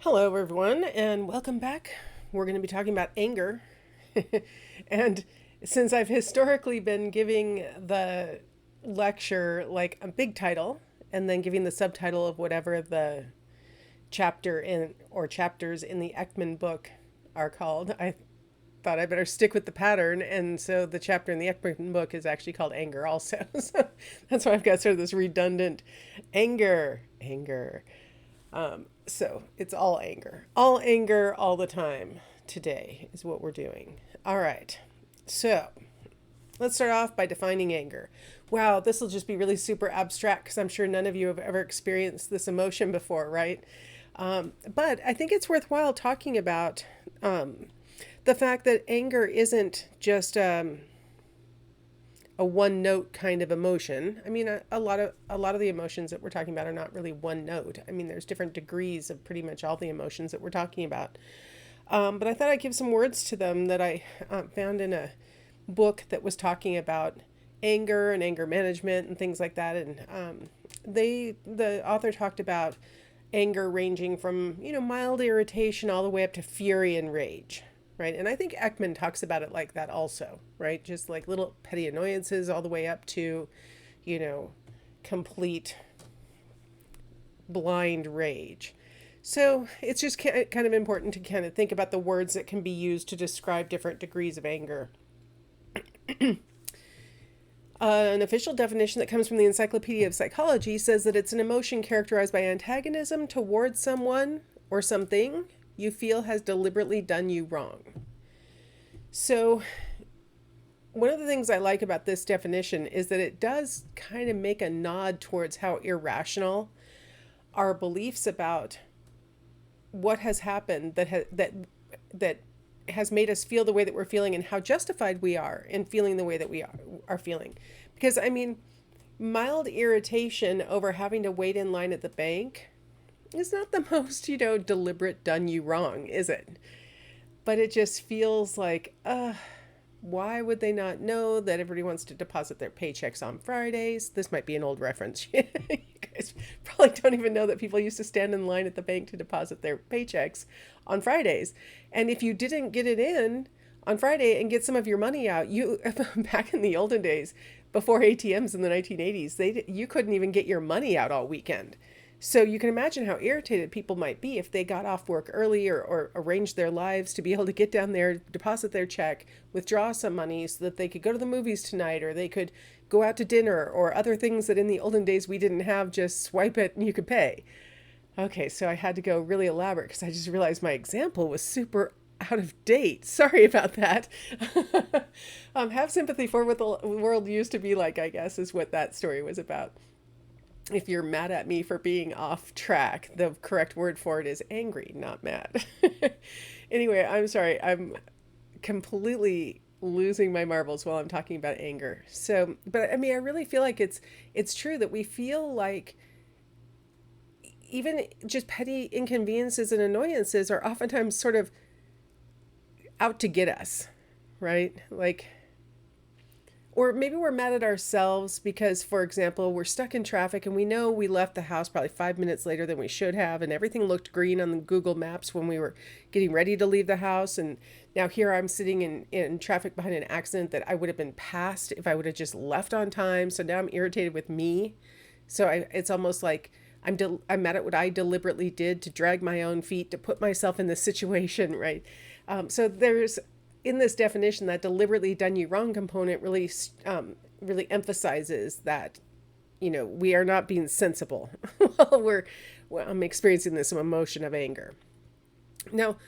Hello, everyone, and welcome back. We're going to be talking about anger. And since I've historically been giving the lecture like a big title and then giving the subtitle of whatever the chapter in or chapters in the Ekman book are called, I thought I better stick with the pattern. And so the chapter in the Ekman book is actually called Anger, also. So that's why I've got sort of this redundant anger. So it's all anger all the time today is what we're doing. All right. So let's start off by defining anger. Wow, this will just be really super abstract because I'm sure none of you have ever experienced this emotion before, right? But I think it's worthwhile talking about the fact that anger isn't just a one note kind of emotion. I mean, a lot of the emotions that we're talking about are not really one note. I mean, there's different degrees of pretty much all the emotions that we're talking about. But I thought I'd give some words to them that I found in a book that was talking about anger and anger management and things like that. And the author talked about anger ranging from mild irritation all the way up to fury and rage, right? And I think Ekman talks about it like that also, right? Just like little petty annoyances all the way up to, you know, complete blind rage. So it's just kind of important to kind of think about the words that can be used to describe different degrees of anger. An official definition that comes from the Encyclopedia of Psychology says that it's an emotion characterized by antagonism towards someone or something you feel has deliberately done you wrong. So, one of the things I like about this definition is that it does kind of make a nod towards how irrational our beliefs about what has happened that has made us feel the way that we're feeling and how justified we are in feeling the way that we are feeling. Because I mean, mild irritation over having to wait in line at the bank is not the most, deliberate done you wrong, is it? But it just feels like, why would they not know that everybody wants to deposit their paychecks on Fridays? This might be an old reference. You guys probably don't even know that people used to stand in line at the bank to deposit their paychecks on Fridays. And if you didn't get it in on Friday and get some of your money out, you back in the olden days, before ATMs in the 1980s, you couldn't even get your money out all weekend. So you can imagine how irritated people might be if they got off work early or arranged their lives to be able to get down there, deposit their check, withdraw some money so that they could go to the movies tonight or they could go out to dinner or other things that in the olden days we didn't have, just swipe it and you could pay. Okay, so I had to go really elaborate because I just realized my example was super out of date. Sorry about that. Have sympathy for what the world used to be like, I guess, is what that story was about. If you're mad at me for being off track, the correct word for it is angry, not mad. Anyway, I'm sorry. I'm completely losing my marbles while I'm talking about anger. So, but I mean, I really feel like it's true that we feel like even just petty inconveniences and annoyances are oftentimes sort of out to get us, right? Like, or maybe we're mad at ourselves because, for example, we're stuck in traffic and we know we left the house probably 5 minutes later than we should have, and everything looked green on the Google Maps when we were getting ready to leave the house. And now here I'm sitting in traffic behind an accident that I would have been past if I would have just left on time. So now I'm irritated with me. So it's almost like I'm mad at what I deliberately did to drag my own feet to put myself in this situation, right? So there's in this definition that deliberately done you wrong component really emphasizes that we are not being sensible while I'm experiencing this emotion of anger. Now,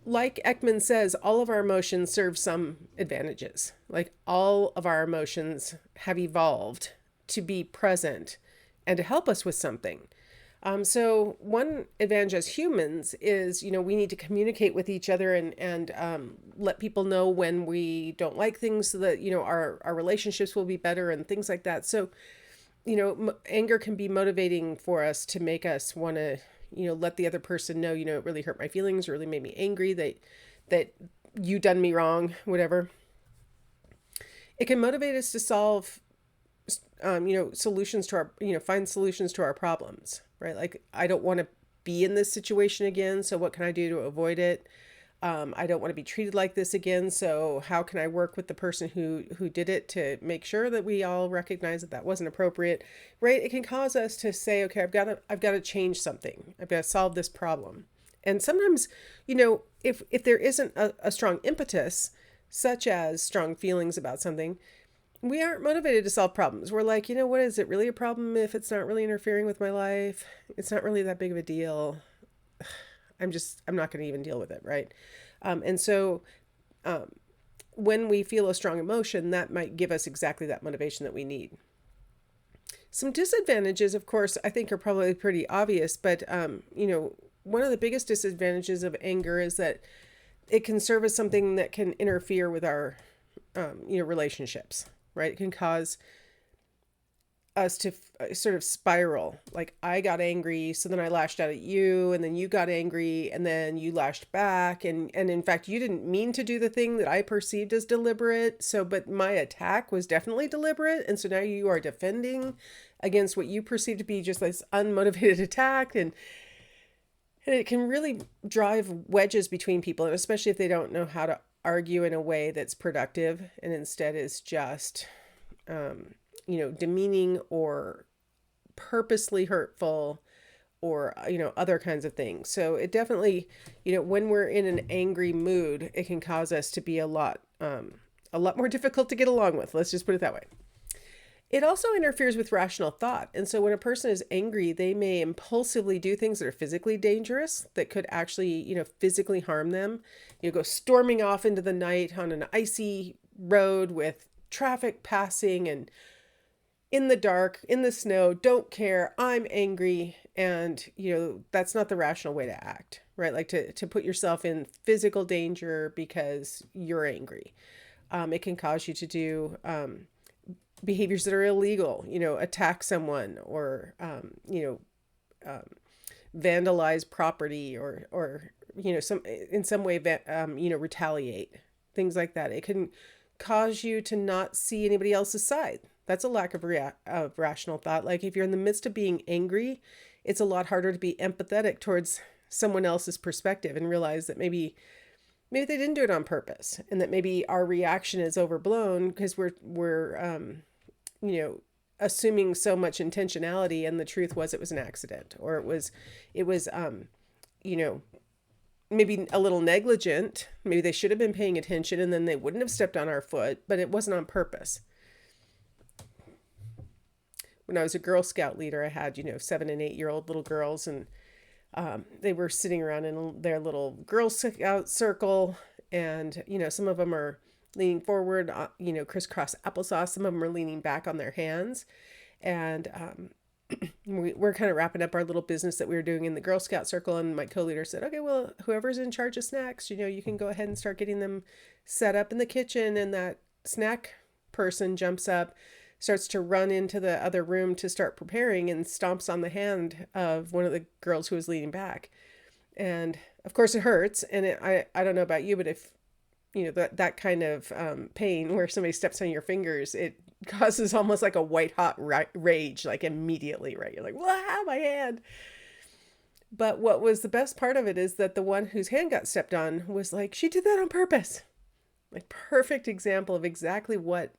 like Ekman says, all of our emotions serve some advantages. Like all of our emotions have evolved to be present and to help us with something. So one advantage as humans is, we need to communicate with each other and let people know when we don't like things so that, our relationships will be better and things like that. So, anger can be motivating for us to make us want to, let the other person know, it really hurt my feelings, really made me angry that you done me wrong, whatever. It can motivate us to solve solutions to our, find solutions to our problems, right? Like, I don't want to be in this situation again. So what can I do to avoid it? I don't want to be treated like this again. So how can I work with the person who did it to make sure that we all recognize that that wasn't appropriate, right? It can cause us to say, okay, I've got to change something. I've got to solve this problem. And sometimes, if there isn't a strong impetus, such as strong feelings about something, we aren't motivated to solve problems. We're like, what is it really a problem if it's not really interfering with my life? It's not really that big of a deal. I'm not going to even deal with it, right? And so when we feel a strong emotion, that might give us exactly that motivation that we need. Some disadvantages, of course, I think are probably pretty obvious, but, one of the biggest disadvantages of anger is that it can serve as something that can interfere with our, relationships, right? It can cause us to sort of spiral. Like, I got angry, so then I lashed out at you, and then you got angry, and then you lashed back. And in fact, you didn't mean to do the thing that I perceived as deliberate. But my attack was definitely deliberate. And so now you are defending against what you perceive to be just this unmotivated attack. And it can really drive wedges between people, and especially if they don't know how to argue in a way that's productive and instead is just, demeaning or purposely hurtful or, other kinds of things. So it definitely, when we're in an angry mood, it can cause us to be a lot more difficult to get along with. Let's just put it that way. It also interferes with rational thought. And so when a person is angry, they may impulsively do things that are physically dangerous, that could actually, physically harm them. Go storming off into the night on an icy road with traffic passing and in the dark, in the snow, don't care, I'm angry. And, that's not the rational way to act, right? Like to put yourself in physical danger because you're angry. It can cause you to do, behaviors that are illegal, attack someone or, vandalize property or, in some way, retaliate, things like that. It can cause you to not see anybody else's side. That's a lack of rational thought. Like, if you're in the midst of being angry, it's a lot harder to be empathetic towards someone else's perspective and realize that maybe they didn't do it on purpose, and that maybe our reaction is overblown because we're assuming so much intentionality, and the truth was it was an accident, or it was maybe a little negligent. Maybe they should have been paying attention and then they wouldn't have stepped on our foot, but it wasn't on purpose. When I was a Girl Scout leader, I had, 7 and 8-year-old little girls, and they were sitting around in their little Girl Scout circle, and, some of them are leaning forward, crisscross applesauce. Some of them are leaning back on their hands. And we're kind of wrapping up our little business that we were doing in the Girl Scout circle. And my co-leader said, okay, well, whoever's in charge of snacks, you can go ahead and start getting them set up in the kitchen. And that snack person jumps up, starts to run into the other room to start preparing, and stomps on the hand of one of the girls who was leaning back. And of course it hurts. And I don't know about you, but if, that kind of pain where somebody steps on your fingers, it causes almost like a white hot rage, like immediately, right? You're like, wow, my hand. But what was the best part of it is that the one whose hand got stepped on was like, she did that on purpose. Like, perfect example of exactly what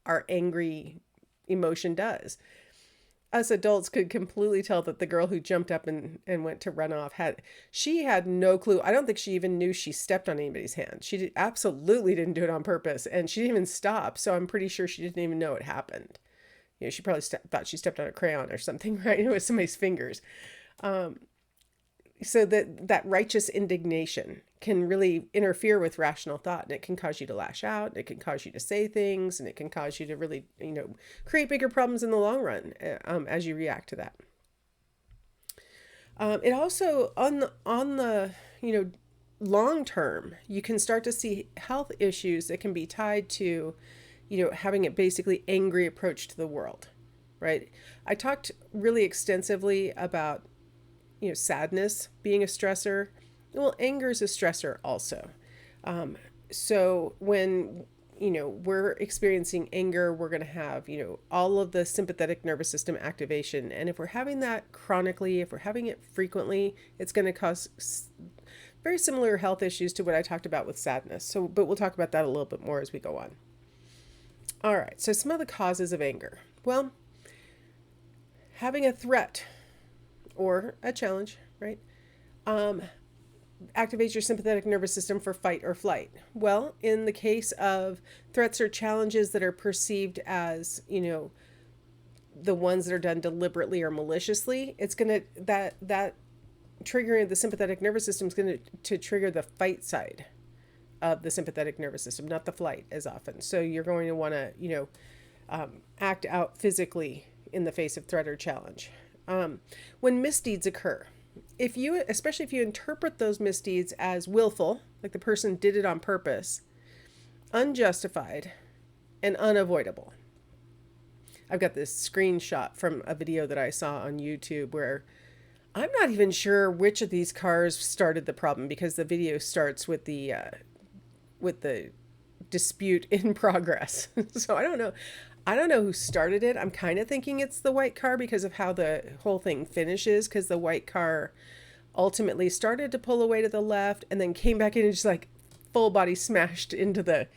our angry emotion does. Us adults could completely tell that the girl who jumped up and went to run off had no clue. I don't think she even knew she stepped on anybody's hand. She absolutely didn't do it on purpose, and she didn't even stop. So I'm pretty sure she didn't even know it happened. She probably thought she stepped on a crayon or something, right? It was somebody's fingers. So that righteous indignation can really interfere with rational thought, and it can cause you to lash out, and it can cause you to say things, and it can cause you to really, create bigger problems in the long run as you react to that. It also, on the long term, you can start to see health issues that can be tied to, having a basically angry approach to the world, right? I talked really extensively about sadness being a stressor. Well, anger is a stressor also. So when we're experiencing anger, we're going to have, all of the sympathetic nervous system activation. And if we're having that chronically, if we're having it frequently, it's going to cause very similar health issues to what I talked about with sadness. So, but we'll talk about that a little bit more as we go on. All right. So some of the causes of anger. Well, having a threat or a challenge, right? Activates your sympathetic nervous system for fight or flight. Well, in the case of threats or challenges that are perceived as, the ones that are done deliberately or maliciously, it's going to, that triggering the sympathetic nervous system is going to trigger the fight side of the sympathetic nervous system, not the flight as often. So you're going to want to, act out physically in the face of threat or challenge. When misdeeds occur, especially if you interpret those misdeeds as willful, like the person did it on purpose, unjustified, and unavoidable. I've got this screenshot from a video that I saw on YouTube where I'm not even sure which of these cars started the problem, because the video starts with the dispute in progress. So I don't know who started it. I'm kind of thinking it's the white car because of how the whole thing finishes, because the white car ultimately started to pull away to the left and then came back in and just like full body smashed into the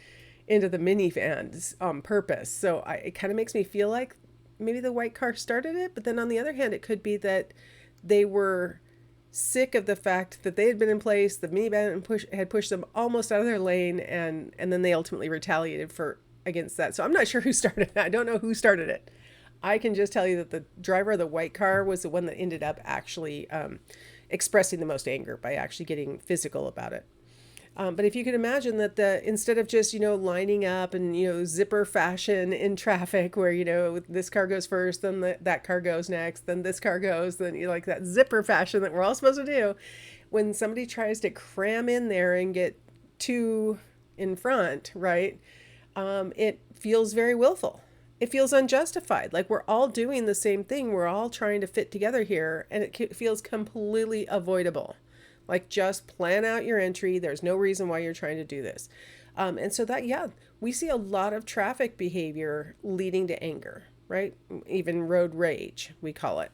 minivan on purpose. So it kind of makes me feel like maybe the white car started it. But then on the other hand, it could be that they were sick of the fact that they had been in place, the minivan had pushed them almost out of their lane, and then they ultimately retaliated against that. So I'm not sure who started it. I don't know who started it. I can just tell you that the driver of the white car was the one that ended up actually expressing the most anger by actually getting physical about it. But if you can imagine that instead of just, lining up and, zipper fashion in traffic where, this car goes first, then that car goes next, then this car goes, then like that zipper fashion that we're all supposed to do. When somebody tries to cram in there and get two in front, right? It feels very willful. It feels unjustified. Like we're all doing the same thing. We're all trying to fit together here, and it feels completely avoidable. Like just plan out your entry. There's no reason why you're trying to do this. And so we see a lot of traffic behavior leading to anger, right? Even road rage, we call it.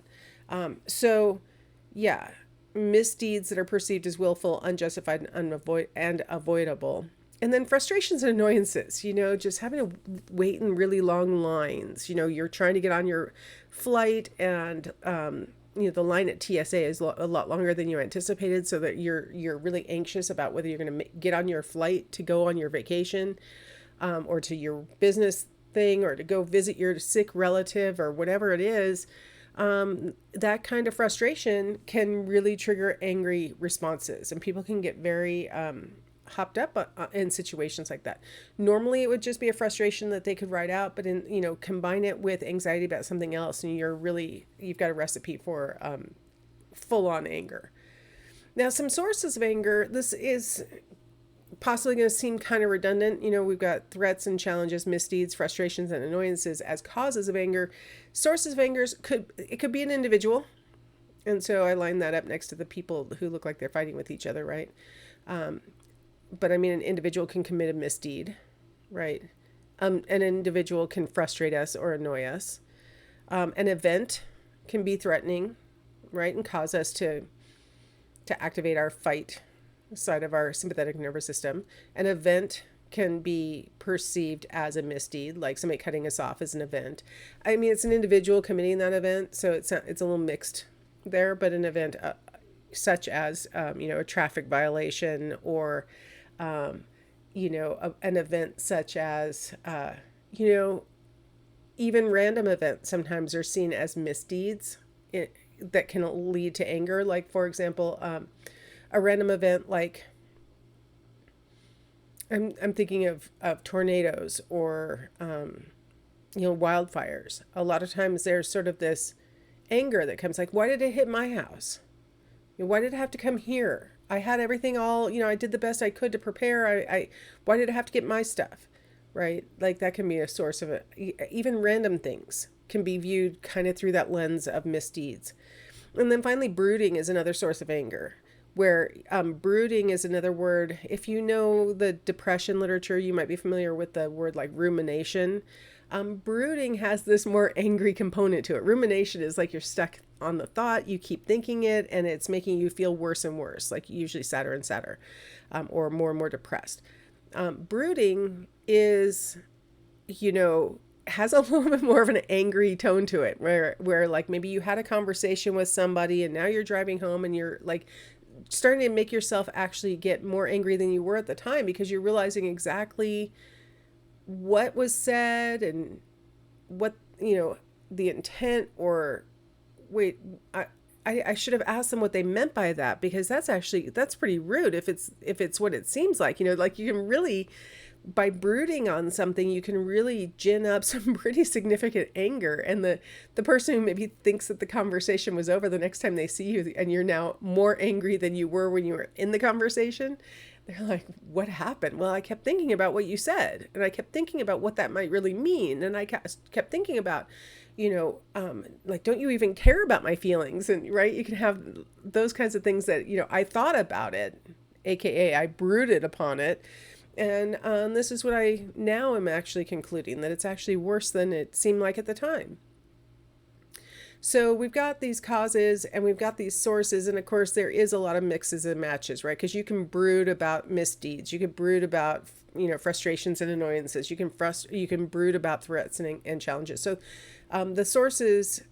Misdeeds that are perceived as willful, unjustified, and avoidable. And then frustrations and annoyances, just having to wait in really long lines. You're trying to get on your flight and, the line at TSA is a lot longer than you anticipated, so that you're really anxious about whether you're going to get on your flight to go on your vacation, or to your business thing, or to go visit your sick relative or whatever it is. That kind of frustration can really trigger angry responses, and people can get very hopped up in situations like that. Normally it would just be a frustration that they could write out, but combine it with anxiety about something else, and you've got a recipe for full-on anger. Now, some sources of anger, this is possibly going to seem kind of redundant. We've got threats and challenges, misdeeds, frustrations, and annoyances as causes of anger. Sources of anger could be an individual, and so I line that up next to the people who look like they're fighting with each other, right? But I mean, an individual can commit a misdeed, right? An individual can frustrate us or annoy us. An event can be threatening, right? And cause us to activate our fight side of our sympathetic nervous system. An event can be perceived as a misdeed, like somebody cutting us off as an event. I mean, it's an individual committing that event, so it's a little mixed there, but an event such as, a traffic violation, or an event such as, even random events sometimes are seen as misdeeds that can lead to anger. Like, for example, a random event like, I'm thinking of tornadoes or, wildfires. A lot of times there's sort of this anger that comes like, why did it hit my house? Why did it have to come here? I had everything all, I did the best I could to prepare. Why did I have to get my stuff? Right? Like that can be a source of it. Even random things can be viewed kind of through that lens of misdeeds. And then finally, brooding is another source of anger. where brooding is another word. If you know the depression literature, you might be familiar with the word like rumination. Brooding has this more angry component to it. Rumination is like you're stuck on the thought, you keep thinking it, and it's making you feel worse and worse, like usually sadder and sadder, or more and more depressed. Brooding is, you know, has a little bit more of an angry tone to it, where like maybe you had a conversation with somebody and now you're driving home and you're like starting to make yourself actually get more angry than you were at the time, because you're realizing exactly what was said and what, you know, the intent, or wait, I should have asked them what they meant by that, because that's pretty rude if it's what it seems like, you know, like you can really, by brooding on something, you can really gin up some pretty significant anger. And the person who maybe thinks that the conversation was over, the next time they see you and you're now more angry than you were when you were in the conversation, they're like, what happened? Well, I kept thinking about what you said, and I kept thinking about what that might really mean. And I kept thinking about, you know, like, don't you even care about my feelings? And right, you can have those kinds of things that, you know, I thought about it, AKA I brooded upon it. And this is what I now am actually concluding, that it's actually worse than it seemed like at the time. So we've got these causes and we've got these sources. And of course, there is a lot of mixes and matches, right? Because you can brood about misdeeds. You can brood about, you know, frustrations and annoyances. You can brood about threats and challenges. So the sources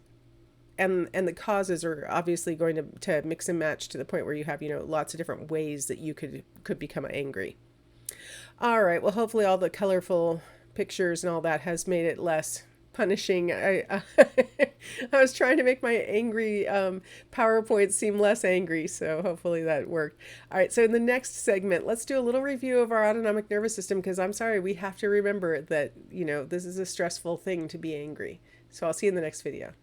and the causes are obviously going to mix and match to the point where you have, you know, lots of different ways that you could become angry. All right. Well, hopefully all the colorful pictures and all that has made it less punishing. I was trying to make my angry PowerPoint seem less angry, so hopefully that worked. All right. So in the next segment, let's do a little review of our autonomic nervous system, because I'm sorry, we have to remember that, you know, this is a stressful thing to be angry. So I'll see you in the next video.